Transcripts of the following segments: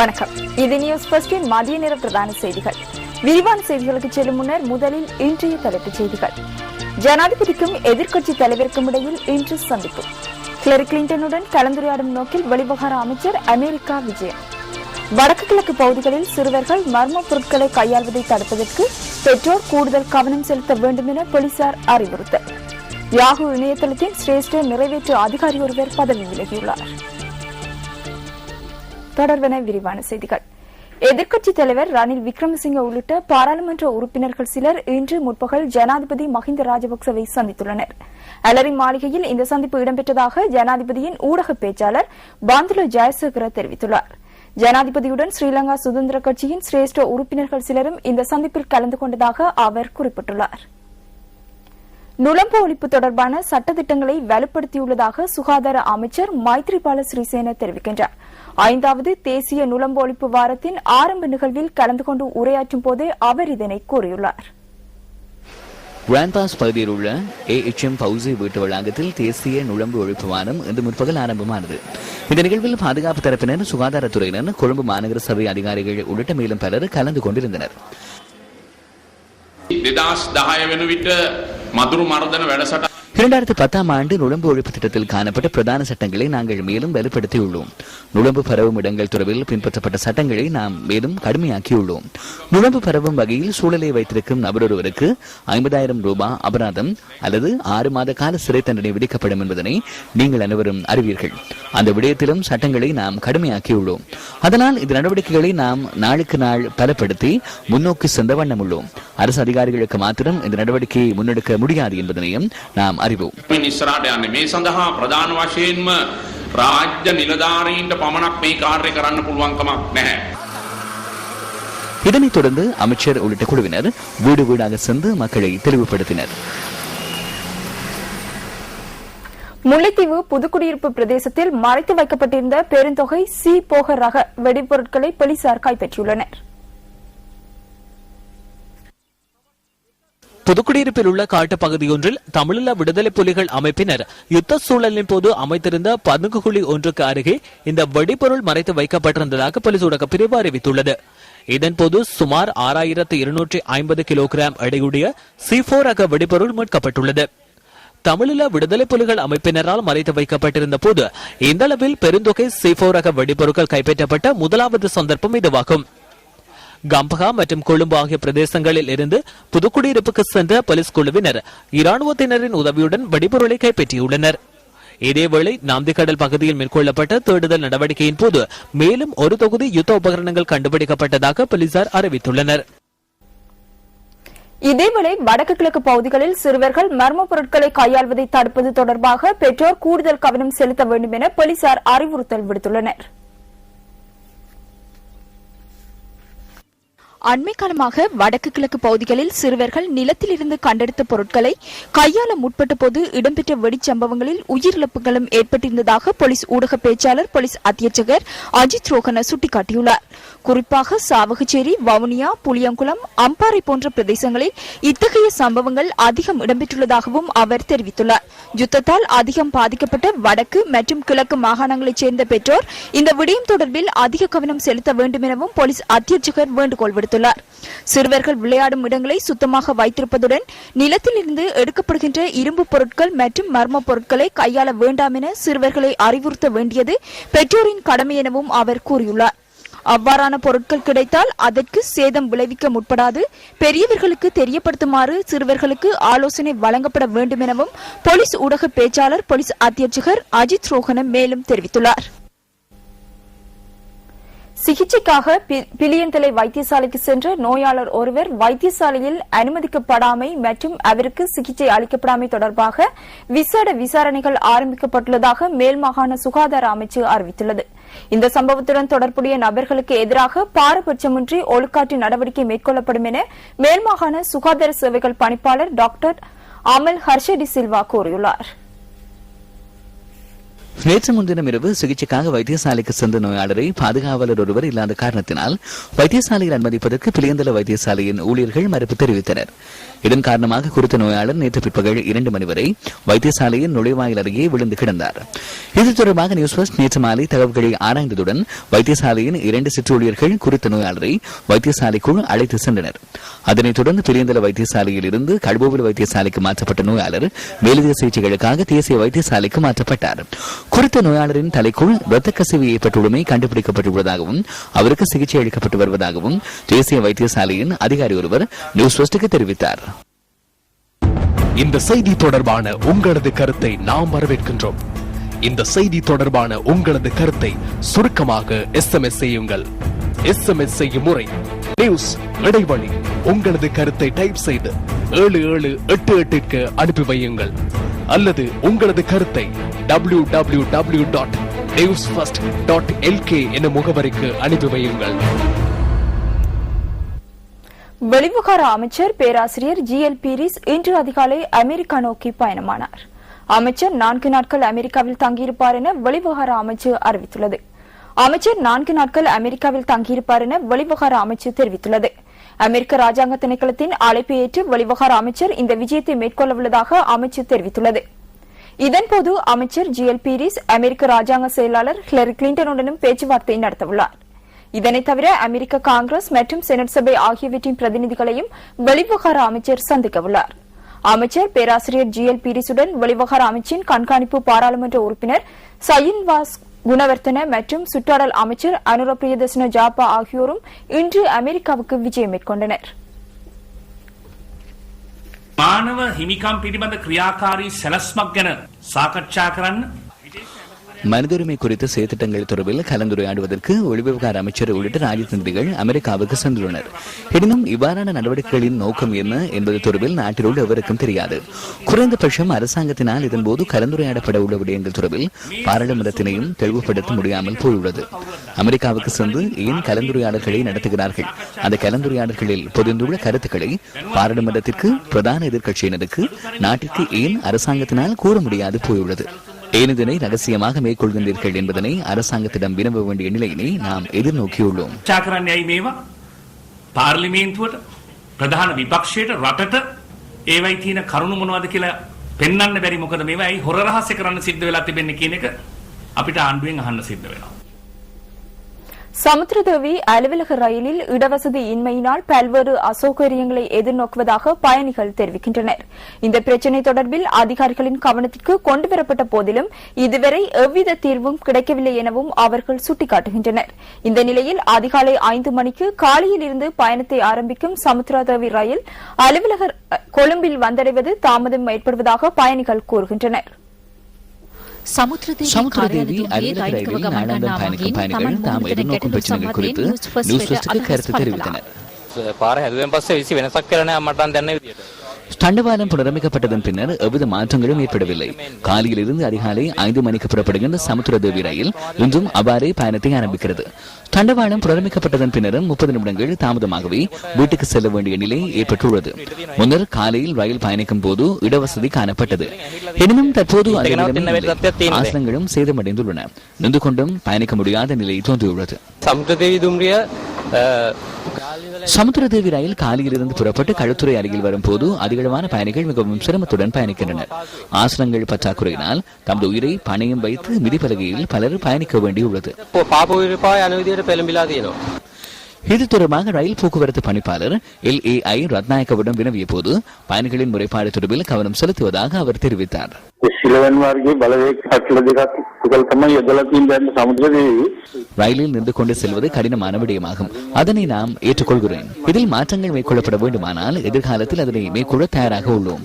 வணக்கம். இது நியூஸ் ஃபர்ஸ்டின் மதிய நேர பிரதான செய்திகள். விரிவான செய்திகளுக்கு செல்லும் முன்னர் முதலில் இன்றைய தலைப்புச் செய்திகள். ஜனாதிபதிக்கும் எதிர்க்கட்சி தலைவருக்கும் இடையில் இன்று சந்திப்பு. ஹிலரி கிளின்டனுடன் கலந்துரையாடும் நோக்கில் வெளிவிவகார அமைச்சர் அமெரிக்கா விஜயம். வடக்கு கிழக்கு பகுதிகளில் சிறுவர்கள் மர்ம பொருட்களை கையாள்வதை தடுப்பதற்கு பெற்றோர் கூடுதல் கவனம் செலுத்த வேண்டும் என போலீசார் அறிவுறுத்தல். யாஹூ இணையதளத்தின் சிரேஷ்ட நிறைவேற்று அதிகாரி ஒருவர் பதவி விலகியுள்ளார். தொடர்பான விரிவான செய்திகள். எதிர்க்கட்சித் தலைவர் ரணில் விக்ரமசிங்க உள்ளிட்ட பாராளுமன்ற உறுப்பினர்கள் சிலர் இன்று முற்பகல் ஜனாதிபதி மஹிந்த ராஜபக்சவை சந்தித்துள்ளனர். அலரி மாளிகையில் இந்த சந்திப்பு இடம்பெற்றதாக ஜனாதிபதியின் ஊடக பேச்சாளர் பாந்துல ஜெயசேகர தெரிவித்துள்ளார். ஜனாதிபதியுடன் ஸ்ரீலங்கா சுதந்திர கட்சியின் சிரேஷ்ட உறுப்பினர்கள் சிலரும் இந்த சந்திப்பில் கலந்து கொண்டதாக அவர் குறிப்பிட்டுள்ளார். நுளம்பு ஒழிப்பு தொடர்பான சட்டத்திட்டங்களை வலுப்படுத்தியுள்ளதாக சுகாதார அமைச்சர் மைத்ரிபால சிறிசேன தெரிவிக்கின்றார். 5வது தேசிய நுளம்பு ஒழிப்பு வாரத்தின் ஆரம்ப நிகழ்வில் கலந்து கொண்டு உரையாற்றும் போதே அவர் இதனை கூறியுள்ளார். கிராண்ட்பாஸ் பகுதியில் உள்ள AHM பவுசி வீட்டு வளாகத்தில் தேசிய நுளம்பு ஒழிப்பு வாரம் இன்று முற்பகல் ஆரம்பமானது. இந்த நிகழ்வில் பாதுகாப்பு தரப்பினர், சுகாதாரத்துறையினர், கொழும்பு மாநகர சபை அதிகாரிகள் உள்ளிட்ட மேலும் பலர் கலந்து கொண்டிருந்தனர். 2010 ஆண்டு நுளம்பு ஒழிப்பு திட்டத்தில் காணப்பட்ட பிரதான சட்டங்களை நாங்கள் மேலும் வலுப்படுத்தியுள்ளோம். நுளம்பு பரவும் இடங்கள் தொடர்பில் பின்பற்றப்பட்ட சட்டங்களை நாம் மேலும் கடுமையாக்கியுள்ளோம். நுளம்பு பரவும் வகையில் சூழலை வைத்திருக்கும் நபரொருவருக்கு 50,000 ரூபாய் அபராதம் அல்லது 6 மாத கால சிறை தண்டனை விதிக்கப்படும் என்பதனை நீங்கள் அனைவரும் அறிவீர்கள். அந்த விடயத்திலும் சட்டங்களை நாம் கடுமையாக்கியுள்ளோம். அதனால் இந்த நடவடிக்கைகளை நாம் நாளுக்கு நாள் பலப்படுத்தி முன்னோக்கி சென்ற வண்ணம் உள்ளோம். அரசு அதிகாரிகளுக்கு மாத்திரம் இந்த நடவடிக்கையை முன்னெடுக்க முடியாது என்பதனையும் நாம் அறிவோம். මේ සඳහා ප්‍රධාන වශයෙන්ම රාජ්‍ය නිලධාරීන්ට පමණක් මේ කාර්යය කරන්න පුළුවන් කමක් නැහැ. இதனைத் தொடர்ந்து அமைச்சர் உள்ளிட்ட குழுவினர் வீடு வீடாக சென்று மக்களை தெளிவுபடுத்தினர். முல்லைத்தீவு புதுக்குடியிருப்பு பிரதேசத்தில் மறைத்து வைக்கப்பட்டிருந்த பெருந்தொகை சி போக ரக வெடிபொருட்களை போலீசார் கைப்பற்றியுள்ளனர். புதுக்குடியிருப்பில் உள்ள காட்டுப்பகுதியொன்றில் தமிழீழ விடுதலை புலிகள் அமைப்பினர் யுத்த சூழலின் போது அமைத்திருந்த பதுங்குகுழி ஒன்றுக்கு அருகே இந்த வெடிபொருள் மறைத்து வைக்கப்பட்டிருந்ததாக போலீஸ் ஊடக பிரிவு அறிவித்துள்ளது. இதன்போது சுமார் 6,250 கிலோகிராம் எடையுடைய C4 ரக வெடிபொருள் மீட்கப்பட்டுள்ளது. தமிழீழ விடுதலை புலிகள் அமைப்பினரால் மறைத்து வைக்கப்பட்டிருந்த போது இந்த அளவில் பெருந்தொகை C4 ரக வெடிபொருட்கள் கைப்பற்றப்பட்ட முதலாவது சந்தர்ப்பம் இதுவாகும். கம்பகா மற்றும் கொழும்பு ஆகிய பிரதேசங்களில் இருந்து புதுக்குடியிருப்புக்கு சென்ற போலீஸ் குழுவினர் இராணுவத்தினரின் உதவியுடன் வெடிபொருளை கைப்பற்றியுள்ளனர். இதேவேளை நாந்திக்கடல் பகுதியில் மேற்கொள்ளப்பட்ட தேடுதல் நடவடிக்கையின் போது மேலும் ஒரு தொகுதி யுத்த உபகரணங்கள் கண்டுபிடிக்கப்பட்டதாக போலீசார் அறிவித்துள்ளனர். இதேவேளை வடக்கு கிழக்கு பகுதிகளில் சிறுவர்கள் மர்ம பொருட்களை கையாள்வதை தடுப்பது தொடர்பாக பெற்றோர் கூடுதல் கவனம் செலுத்த வேண்டும் என போலீசார் அறிவுறுத்தல் விடுத்துள்ளனர். அண்மை காலமாக வடக்கு கிழக்கு பகுதிகளில் சிறுவர்கள் நிலத்தில் இருந்து கண்டெடுத்த பொருட்களை கையாள முற்பட்ட போது இடம்பெற்ற வெடிச்சம்பவங்களில் உயிரிழப்புகளும் ஏற்பட்டிருந்ததாக போலீஸ் ஊடக பேச்சாளர் போலீஸ் அத்தியட்சகர் அஜித் ரோஹன சுட்டிக்காட்டியுள்ளார். குறிப்பாக சாவகச்சேரி, வவுனியா, புளியங்குளம், அம்பாறை போன்ற பிரதேசங்களில் இத்தகைய சம்பவங்கள் அதிகம் இடம்பெற்றுள்ளதாகவும் அவர் தெரிவித்துள்ளார். யுத்தத்தால் அதிகம் பாதிக்கப்பட்ட வடக்கு மற்றும் கிழக்கு மாகாணங்களைச் சேர்ந்த பெற்றோர் இந்த விடயம் தொடர்பில் அதிக கவனம் செலுத்த வேண்டும் எனவும் போலீஸ் அத்தியட்சகர் வேண்டுகோள் விடுத்துள்ளார். சிறுவர்கள் விளையாடும் இடங்களை சுத்தமாக வைத்திருப்பதுடன் நிலத்தில் இருந்து எடுக்கப்படுகின்ற இரும்பு பொருட்கள் மற்றும் மர்ம பொருட்களை கையாள வேண்டாம் என சிறுவர்களை அறிவுறுத்த வேண்டியது பெற்றோரின் கடமை எனவும் அவர் கூறியுள்ளார். அவ்வாறான பொருட்கள் கிடைத்தால் அதற்கு சேதம் விளைவிக்க முற்படாது பெரியவர்களுக்கு தெரியப்படுத்துமாறு சிறுவர்களுக்கு ஆலோசனை வழங்கப்பட வேண்டும் எனவும் போலீஸ் ஊடக பேச்சாளர் போலீஸ் அத்தியட்சகர் அஜித் ரோஹன மேலும் தெரிவித்துள்ளார். சிகிச்சைக்காக பிலியந்தலை வைத்தியசாலைக்கு சென்ற நோயாளர் ஒருவர் வைத்தியசாலையில் அனுமதிக்கப்படாமை மற்றும் அவருக்கு சிகிச்சை அளிக்கப்படாமை தொடர்பாக விசேட விசாரணைகள் ஆரம்பிக்கப்பட்டுள்ளதாக மேல் மாகாண சுகாதார அமைச்சு அறிவித்துள்ளது. இந்த சம்பவத்துடன் தொடர்புடைய நபர்களுக்கு எதிராக பாரபட்சமின்றி ஒழுக்காற்று நடவடிக்கை மேற்கொள்ளப்படும் என மேல் மாகாண சுகாதார சேவைகள் பணிப்பாளர் டாக்டர் அமல் ஹர்ஷடி சில்வா கூறியுள்ளார். நேற்று முன்தினம் இரவு சிகிச்சைக்காக வைத்தியசாலைக்கு சென்ற நோயாளரை பாதுகாவலர் ஒருவர் இல்லாத காரணத்தினால் வைத்தியசாலையில் அனுமதிப்பதற்கு பிளியந்தல வைத்தியசாலையின் ஊழியர்கள் மறுப்பு தெரிவித்தனர். இதன் காரணமாக குறித்த நோயாளர் நேற்று பிற்பகல் 2 மணி வரை வைத்தியசாலையின் நுழைவாயில் அருகே விழுந்து கிடந்தார். இது தொடர்பாக நியூஸ் ஃபர்ஸ்ட் நேற்று மாலை தகவல்களை ஆராய்ந்ததுடன் வைத்தியசாலையின் 2 சிற்றூழியர்கள் குறித்த நோயாளரை வைத்தியசாலைக்குள் அழைத்து சென்றனர். அதனைத் தொடர்ந்து பிளியந்தல வைத்தியசாலையில் இருந்து கல்போவில் வைத்தியசாலைக்கு மாற்றப்பட்ட நோயாளர் மேலதிக சிகிச்சைகளுக்காக தேசிய வைத்தியசாலைக்கு மாற்றப்பட்டார். குறித்த நோயாளரின் தலைக்குள் இரத்த கசிவு ஏற்பட்டுள்ளமை கண்டுபிடிக்கப்பட்டுள்ளதாகவும் அவருக்கு சிகிச்சை அளிக்கப்பட்டு வருவதாகவும் தேசிய வைத்தியசாலையின் அதிகாரி ஒருவர் நியூஸ் ஃபர்ஸ்டுக்கு தெரிவித்தார். இந்த செய்தி தொடர்பான உங்களது கருத்தை நாம் வரவேற்கின்றோம். இந்த செய்தி தொடர்பான உங்களது கருத்தை சுருக்கமாக SMS செய்யுங்கள். SMS செய்யும் முறை நியூஸ் இடைவெளி உங்களது கருத்தை டைப் செய்து 7788க்கு அனுப்பி வையுங்கள். அல்லது உங்களது கருத்தை www.newsfirst.lk என முகவரிக்கு அனுப்பி வையுங்கள். வெளிவிவகார அமைச்சர் பேராசிரியர் GL பீரிஸ் இன்று அதிகாலை அமெரிக்கா நோக்கி பயணமானார். அமைச்சர் 4 நாட்கள் அமெரிக்காவில் தங்கியிருப்பார் என வெளிவிவகார அமைச்சு அறிவித்துள்ளது. அமைச்சர் 4 நாட்கள் அமெரிக்காவில் தங்கியிருப்பார் என வெளிவிவகார அமைச்சு தெரிவித்துள்ளது. அமெரிக்க ராஜாங்க திணைக்களத்தின் அழைப்பை ஏற்று வெளிவிவகார அமைச்சர் இந்த விஜயத்தை மேற்கொள்ளவுள்ளதாக அமைச்சு தெரிவித்துள்ளது. இதன்போது அமைச்சர் GL பீரிஸ் அமெரிக்க ராஜாங்க செயலாளர் ஹிலரி கிளின்டனுடனும் பேச்சுவார்த்தை நடத்தவுள்ளார். இதனைத் தவிர அமெரிக்க காங்கிரஸ் மற்றும் செனட் சபை ஆகியவற்றின் பிரதிநிதிகளையும் வெளிவிவகார அமைச்சர் சந்திக்கவுள்ளார். அமைச்சர் பேராசிரியர் GL பீரிசுடன் வெளிவிவகார அமைச்சின் கண்காணிப்பு பாராளுமன்ற உறுப்பினர் சயின்வாஸ் குணவர்த்தன மற்றும் சுற்றாடல் அமைச்சர் அனுர பிரியதர்சன ஜாப்பா ஆகியோரும் இன்று அமெரிக்காவுக்கு விஜயம் மேற்கொண்டனர். මානව හිමිකම් පිළිබඳ ක්‍රියාකාරී සැලැස්මක් ගැන සාකච්ඡා කරන්න மனித உரிமை குறித்த செயற்திட்டங்கள் தொடர்பில் கலந்துரையாடுவதற்கு வெளிவிவகார அமைச்சர் உள்ளிட்ட ராஜதந்திரிகள் அமெரிக்காவுக்கு சென்றுள்ளனர். எனினும் இவ்வாறான நடவடிக்கைகளின் நோக்கம் என்ன என்பது தொடர்பில் நாட்டில் உள்ள எவருக்கும் தெரியாது. குறைந்தபட்சம் அரசாங்கத்தினால் இதன்போது கலந்துரையாடப்பட உள்ள விடயங்கள் தொடர்பில் பாராளுமன்றத்தினையும் தெளிவுபடுத்த முடியாமல் போயுள்ளது. அமெரிக்காவுக்கு சென்று ஏன் கலந்துரையாடல்களை நடத்துகிறார்கள்? அந்த கலந்துரையாடல்களில் பொதிந்துள்ள கருத்துக்களை பாராளுமன்றத்திற்கு பிரதான எதிர்க்கட்சியினருக்கு நாட்டிற்கு ஏன் அரசாங்கத்தினால் கூற முடியாது போயுள்ளது. ஏன் இதனை ரகசியமாக மேற்கொள்கின்றீர்கள் என்பதனை அரசாங்கத்திடம் வினவ வேண்டிய நிலையினை நாம் எதிர்நோக்கியுள்ளோம். පාර්ලිමේන්තුවට ප්‍රධාන විපක්ෂයට රටට ඒවයි තියෙන කරුණු මොනවද කියලා පෙන්වන්න බැරි මොකද මේවා ඇයි හොර රහස්‍ය කරන්න සිද්ධ වෙලා තිබෙන්නේ කියන එක අපිට ආණ්ඩුවෙන් අහන්න සිද්ධ වෙනවා. சமுத்திரதேவி அலுவலக ரயிலில் இடவசதி இன்மையினால் பல்வேறு அசௌகரியங்களை எதிர்நோக்குவதாக பயணிகள் தெரிவிக்கின்றனர். இந்த பிரச்சினை தொடர்பில் அதிகாரிகளின் கவனத்திற்கு கொண்டுவரப்பட்ட போதிலும் இதுவரை எவ்வித தீர்வும் கிடைக்கவில்லை எனவும் அவர்கள் சுட்டிக்காட்டுகின்றனர். இந்த நிலையில் அதிகாலை 5 மணிக்கு காலியில் இருந்து பயணத்தை ஆரம்பிக்கும் சமுத்திரதேவி ரயில் அலுவலக கொழும்பில் வந்தடைவது தாமதம் ஏற்படுவதாக பயணிகள் கூறுகின்றனர். சமுத்திரதேவி அலுவலக ரயிலில் நாளாந்தம் பயணிக்கும் பயணிகள் தாம் எதிர்நோக்கும் பிரச்சனைகள் குறித்து நியூஸ் ஃபர்ஸ்டுக்கு கருத்து தெரிவித்தனர். தண்டவாளம் புனரமைக்கப்பட்டதன் பின்னர் எவ்வித மாற்றங்களும் ஏற்படவில்லை. காலையில் இருந்து அதிகாலை 5 மணிக்கு புறப்படுகின்ற சமுத்திரதேவி ரயில் இன்றும் அவ்வாறே பயணத்தை ஆரம்பிக்கிறது. தண்டவாளம் புனரமைக்கப்பட்டதன் பின்னரும் 30 நிமிடங்கள் தாமதமாகவே வீட்டுக்கு செல்ல வேண்டிய நிலை ஏற்பட்டுள்ளது. முன்னர் காலையில் ரயில் பயணிக்கும் போது இடவசதி காணப்பட்டது. எனினும் தற்போது ஆசனங்களும் சேதமடைந்துள்ளன. நின்று கொண்டும் பயணிக்க முடியாத நிலை தோன்றியுள்ளது. சமுத்திரதேவி ரயில் காலையில் இருந்து புறப்பட்டு களுத்துறை அருகில் வரும்போது அதிகளவான பயணிகள் மிகவும் சிரமத்துடன் பயணிக்கின்றனர். ஆசனங்கள் பற்றாக்குறையினால் தமது உயிரை பணயம் வைத்து மிதிப்பலகையில் பலர் பயணிக்க வேண்டியுள்ளது. இது தொடர்பாக ரயில் போக்குவரத்து பணிப்பாளர் LAI ரத்நாயக்கவிடம் வினவிய போது பயணிகளின் முறைப்பாடு தொடர்பில் கவனம் செலுத்துவதாக அவர் தெரிவித்தார். ரயிலில் நின்று கொண்டு செல்வது கடினமான விடயமாகும். அதனை நாம் ஏற்றுக்கொள்கிறேன். இதில் மாற்றங்கள் மேற்கொள்ளப்பட வேண்டுமானால் எதிர்காலத்தில் அதனை மேற்கொள்ள தயாராக உள்ளோம்.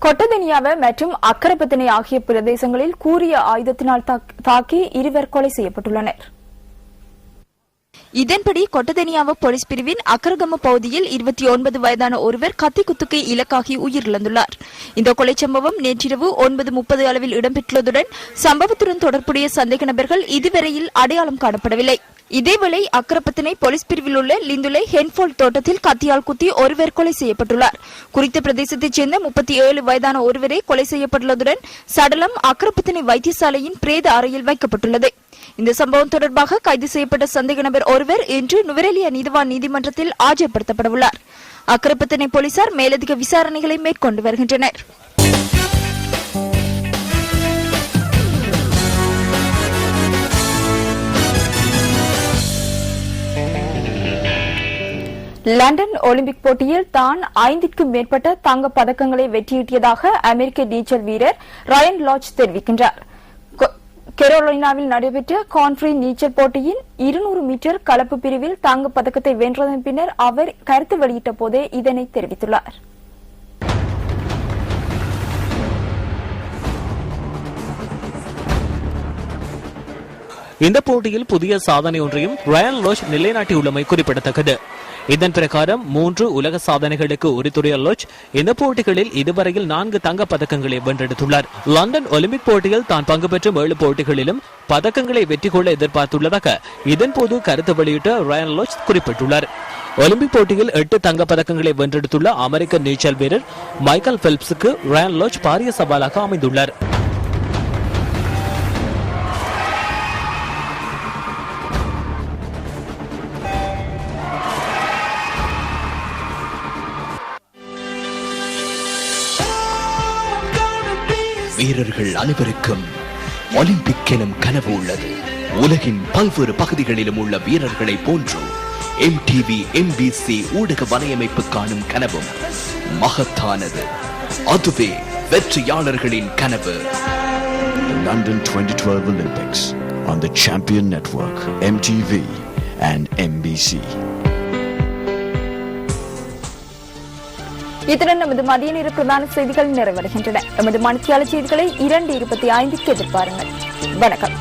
கொட்டதெனியாவ மற்றும் அக்கரப்பத்தினை ஆகிய பிரதேசங்களில் கூரிய ஆயுதத்தினால் தாக்கி 2 கொலை செய்யப்பட்டுள்ளனர். இதன்படி கொட்டதெனியாவ போலீஸ் பிரிவின் அக்கரகம பகுதியில் 29 வயதான ஒருவர் கத்திக்குத்துக்கு இலக்காகி உயிரிழந்துள்ளார். இந்த கொலை சம்பவம் நேற்றிரவு 9:30 அளவில் இடம்பெற்றுள்ளதுடன் சம்பவத்துடன் தொடர்புடைய சந்தேக நபர்கள் இதுவரையில் அடையாளம் காணப்படவில்லை. இதேவேளை அக்கரப்பத்தினை போலீஸ் பிரிவில் உள்ள லிந்துலை ஹென்ஃபோல்ட் தோட்டத்தில் கத்தியால் குத்தி ஒருவர் கொலை செய்யப்பட்டுள்ளார். குறித்த பிரதேசத்தைச் சேர்ந்த 37 வயதான ஒருவரே கொலை செய்யப்பட்டுள்ளதுடன் சடலம் அக்கரப்பத்தினை வைத்தியசாலையின் பிரேத அறையில் வைக்கப்பட்டுள்ளது. இந்த சம்பவம் தொடர்பாக கைது செய்யப்பட்ட சந்தேக நபர் ஒருவர் இன்று நுவரெலியா நீதிவான் நீதிமன்றத்தில் ஆஜர்படுத்தப்படவுள்ளார். அக்கரப்பத்தினை போலீசார் மேலதிக விசாரணைகளை மேற்கொண்டு வருகின்றனர். லண்டன் ஒலிம்பிக் போட்டியில் தான் 5க்கும் மேற்பட்ட தங்கப் பதக்கங்களை வெற்றியீட்டியதாக அமெரிக்க நீச்சல் வீரர் ரயன் லாட்ஜ் தெரிவிக்கின்றார். கெரோலினாவில் நடைபெற்ற கான்ஃப்ரி நீச்சல் போட்டியின் 200 மீட்டர் கலப்பு பிரிவில் தங்கப் பதக்கத்தை வென்றதன் பின்னர் அவர் கருத்து வெளியிட்ட போதே இதனை தெரிவித்துள்ளார். இந்த போட்டியில் புதிய சாதனை ஒன்றையும் ரயன் லாட்ஜ் நிலைநாட்டியுள்ளமை குறிப்பிடத்தக்கது. இதன் பிரகாரம் 3 உலக சாதனைகளுக்கு உரித்துடைய லாட்ஜ் இந்த போட்டிகளில் இதுவரையில் 4 தங்கப் பதக்கங்களை வென்றெடுத்துள்ளார். லண்டன் ஒலிம்பிக் போட்டியில் தான் பங்கு பெற்றும் 7 போட்டிகளிலும் பதக்கங்களை வெற்றி கொள்ள எதிர்பார்த்துள்ளதாக இதன்போது கருத்து வெளியிட்ட ரயன் லாட்ஜ் குறிப்பிட்டுள்ளார். ஒலிம்பிக் போட்டியில் 8 தங்கப் பதக்கங்களை வென்றெடுத்துள்ள அமெரிக்க நீச்சல் வீரர் மைக்கேல் பெல்ப்ஸுக்கு ரயன் லாட்ஜ் பாரிய சவாலாக அமைந்துள்ளார். வீரர்கள் அனைவருக்கும் ஒலிம்பிக் எனும் கனவு உள்ளது. உலகின் பல்வேறு பகுதிகளிலும் உள்ள வீரர்களை போன்று MTV MBC ஊடக வலையமைப்பு காணும் கனவும் மகத்தானது. அதுவே வெற்றியாளர்களின் கனவு. London 2012 Olympics on the Champion Network, MTV and MBC. இத்துடன் நமது மதிய நேர பிரதான செய்திகள் நிறைவடைகின்றன. நமது மணித்தியாளர் செய்திகளை 2:25 எதிர்பாருங்கள். வணக்கம்.